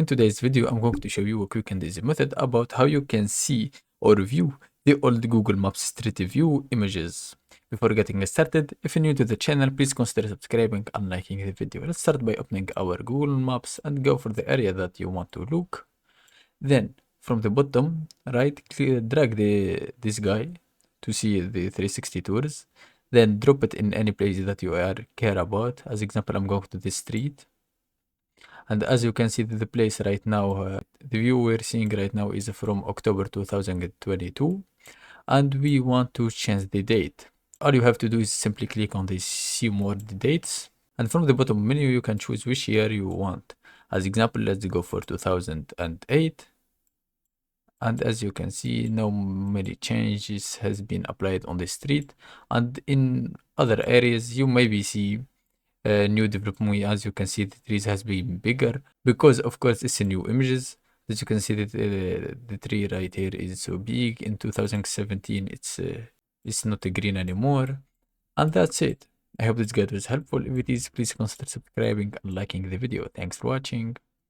In today's video, I'm going to show you a quick and easy method about how you can see or view the old Google Maps Street View images. Before getting started, if you're new to the channel, please consider subscribing and liking the video. Let's start by opening our Google Maps and go for the area that you want to look. Then, from the bottom right, drag this guy to see the 360 tours. Then drop it in any place that you care about. As example, I'm going to this street. And as you can see, the place right now, the view we're seeing right now is from October 2022. And we want to change the date. All you have to do is simply click on the see more dates. And from the bottom menu, you can choose which year you want. As example, let's go for 2008. And as you can see, no many changes has been applied on the street. And in other areas, you maybe see new development. As you can see, the trees has been bigger because of course it's a new images. As you can see that the tree right here is so big. In 2017 it's not green anymore. And that's it. I hope this guide was helpful. If it is, please consider subscribing and liking the video. Thanks for watching.